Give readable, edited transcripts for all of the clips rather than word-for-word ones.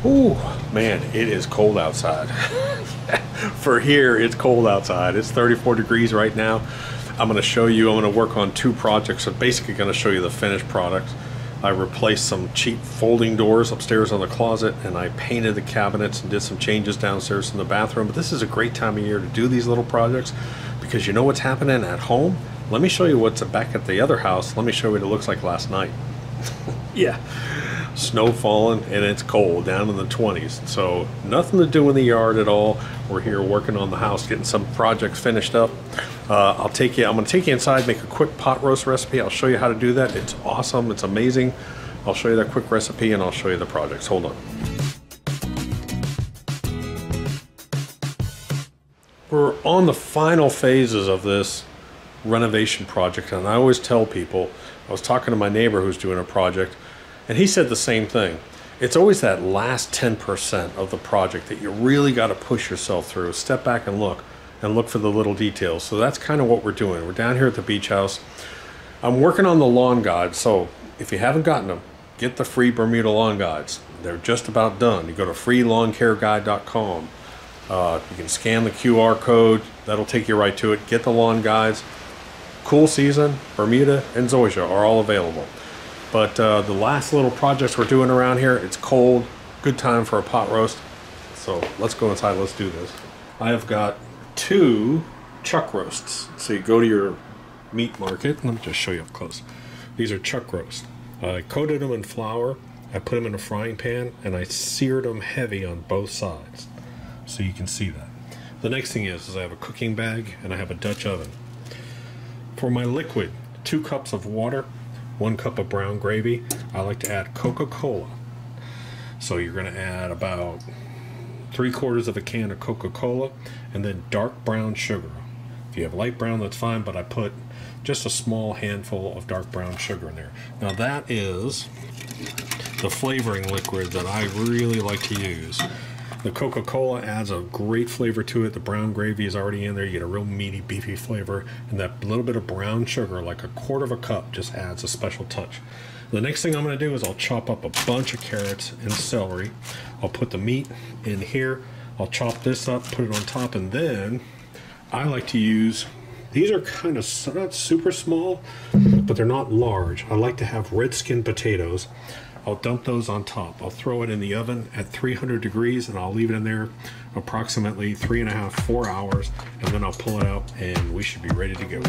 Ooh, man, it is cold outside. For here, it's cold outside. It's 34 degrees right now. I'm going to show you, I'm going to work on two projects. I'm basically going to show you the finished product. I replaced some cheap folding doors upstairs on the closet, and I painted the cabinets and did some changes downstairs in the bathroom. But this is a great time of year to do these little projects because you know what's happening at home? Let me show you what's back at the other house. Let me show you what it looks like last night. Yeah. Snow falling and it's cold, down in the 20s. So nothing to do in the yard at all. We're here working on the house, getting some projects finished up. I'm going to take you inside, make a quick pot roast recipe. I'll show you how to do that. It's awesome. It's amazing. I'll show you that quick recipe and I'll show you the projects. Hold on. We're on the final phases of this renovation project, and I always tell people, I was talking to my neighbor who's doing a project, and he said the same thing. It's always that last 10% of the project that you really got to push yourself through. Step back and look for the little details. So that's kind of what we're doing. We're down here at the beach house. I'm working on the lawn guides. So if you haven't gotten them, get the free Bermuda lawn guides. They're just about done. You go to freelawncareguide.com. You can scan the QR code. That'll take you right to it. Get the lawn guides. Cool season, Bermuda, and Zoysia are all available. But the last little projects we're doing around here, it's cold, good time for a pot roast. So let's go inside, let's do this. I have got 2 chuck roasts. So you go to your meat market, let me just show you up close. These are chuck roasts. I coated them in flour, I put them in a frying pan, and I seared them heavy on both sides. So you can see that. The next thing is I have a cooking bag and I have a Dutch oven. For my liquid, 2 cups of water, 1 cup of brown gravy. I like to add Coca-Cola. So you're going to add about 3/4 of a can of Coca-Cola and then dark brown sugar. If you have light brown, that's fine, but I put just a small handful of dark brown sugar in there. Now that is the flavoring liquid that I really like to use. The Coca-Cola adds a great flavor to it. The brown gravy is already in there. You get a real meaty, beefy flavor. And that little bit of brown sugar, like 1/4 cup, just adds a special touch. The next thing I'm going to do is I'll chop up a bunch of carrots and celery. I'll put the meat in here. I'll chop this up, put it on top, and then I like to use, these are kind of not super small, but they're not large. I like to have red skin potatoes. I'll dump those on top. I'll throw it in the oven at 300 degrees and I'll leave it in there approximately 3.5 to 4 hours, and then I'll pull it out and we should be ready to go.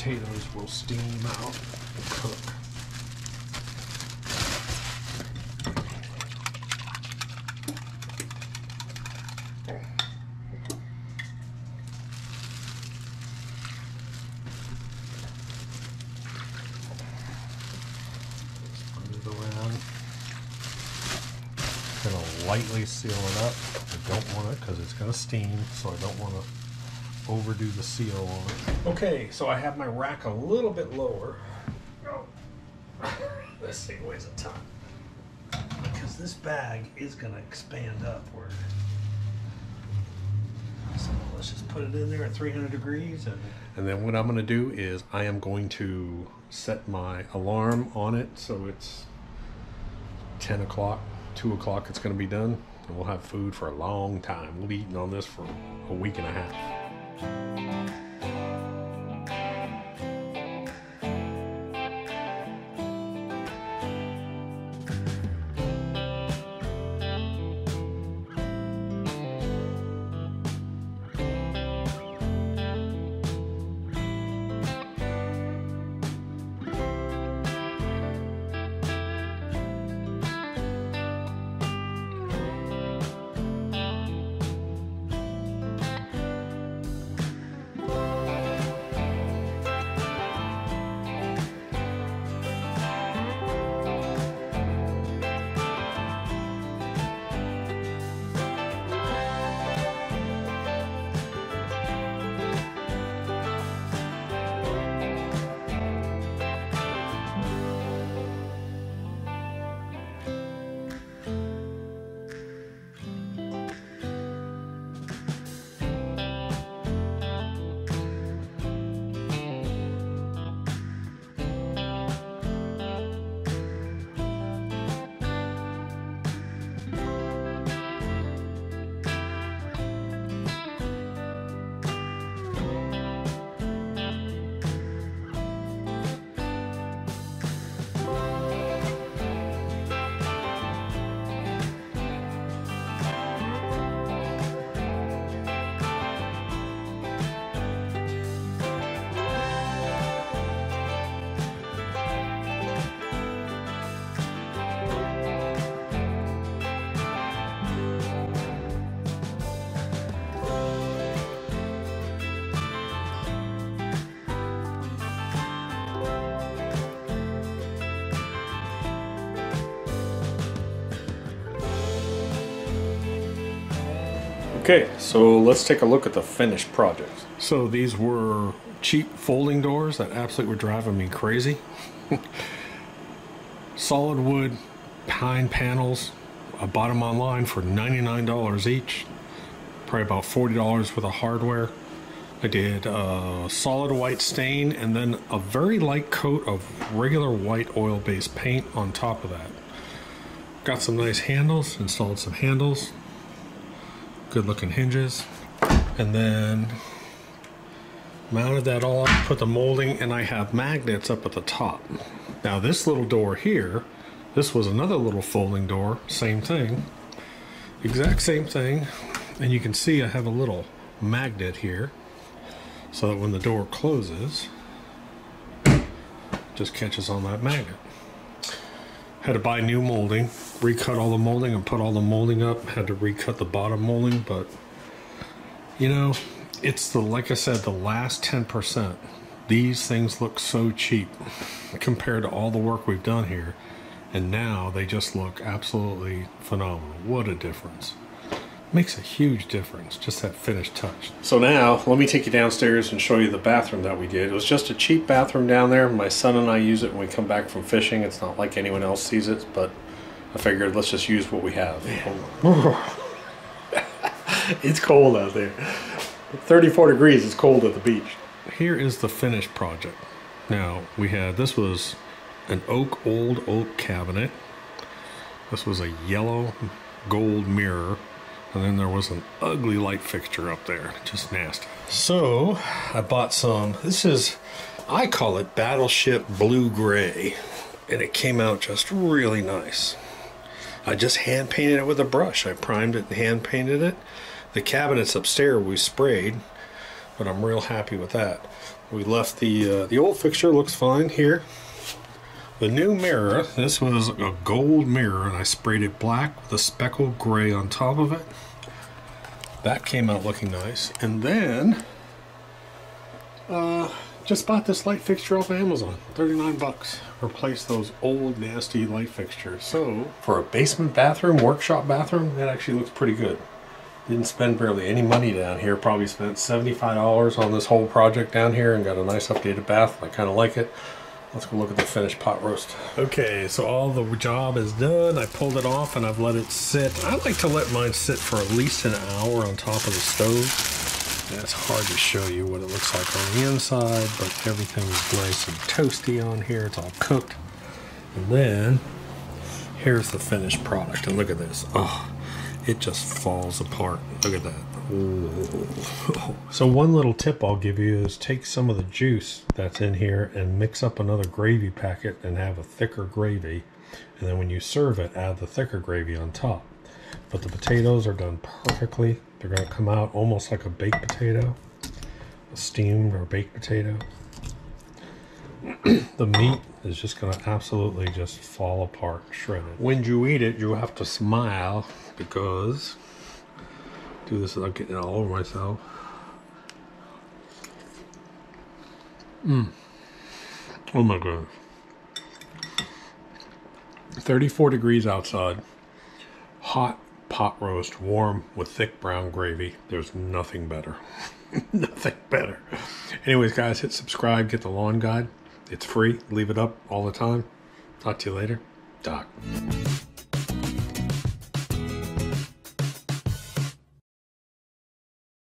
Potatoes will steam out and cook. Put it around. Gonna lightly seal it up. I don't want it because it's gonna steam, so I don't want to overdo the seal on it. Okay, so I have my rack a little bit lower. Oh. This thing weighs a ton. Because this bag is going to expand upward. So let's just put it in there at 300 degrees. And then what I'm going to do is I am going to set my alarm on it so it's 10 o'clock, 2 o'clock it's going to be done. And we'll have food for a long time. We'll be eating on this for a week and a half. Okay, so let's take a look at the finished project. So these were cheap folding doors that absolutely were driving me crazy. Solid wood pine panels. I bought them online for $99 each. Probably about $40 worth of hardware. I did a solid white stain and then a very light coat of regular white oil-based paint on top of that. Got some nice handles, installed some handles. Good looking hinges, and then mounted that all up, put the molding, and I have magnets up at the top. Now this little door here, this was another little folding door, same thing, exact same thing, and you can see I have a little magnet here so that when the door closes, it just catches on that magnet. Had to buy new molding, recut all the molding and put all the molding up. Had to recut the bottom molding, but you know, it's the, like I said, the last 10%. These things look so cheap compared to all the work we've done here, and now they just look absolutely phenomenal. What a difference. Makes a huge difference, just that finished touch. So now, let me take you downstairs and show you the bathroom that we did. It was just a cheap bathroom down there. My son and I use it when we come back from fishing. It's not like anyone else sees it, but I figured let's just use what we have. It's cold out there. 34 degrees is cold at the beach. Here is the finished project. Now, we had, this was an old oak cabinet. This was a yellow gold mirror. And then there was an ugly light fixture up there, just nasty. So I bought some, this is, I call it Battleship Blue Gray. And it came out just really nice. I just hand painted it with a brush. I primed it and hand painted it. The cabinets upstairs we sprayed, but I'm real happy with that. We left the old fixture, looks fine here. The new mirror, this was a gold mirror, and I sprayed it black with a speckled gray on top of it. That came out looking nice. And then, just bought this light fixture off Amazon, 39 bucks. Replaced those old nasty light fixtures. So, for a basement bathroom, workshop bathroom, that actually looks pretty good. Didn't spend barely any money down here. Probably spent $75 on this whole project down here and got a nice updated bath. I kind of like it. Let's go look at the finished pot roast. Okay, so all the job is done. I pulled it off and I've let it sit. I like to let mine sit for at least an hour on top of the stove. And it's hard to show you what it looks like on the inside, but everything is nice and toasty on here. It's all cooked. And then, here's the finished product. And look at this. Oh, it just falls apart. Look at that. Ooh. So one little tip I'll give you is take some of the juice that's in here and mix up another gravy packet and have a thicker gravy, and then when you serve it, add the thicker gravy on top. But the potatoes are done perfectly. They're going to come out almost like a baked potato, a steamed or baked potato. The meat is just going to absolutely just fall apart, shredded. When you eat it, you have to smile because do this without getting it all over myself. Oh my god. 34 degrees outside. Hot pot roast, warm with thick brown gravy. There's nothing better. Nothing better. Anyways, guys, hit subscribe, get the lawn guide. It's free. Leave it up all the time. Talk to you later. Doc.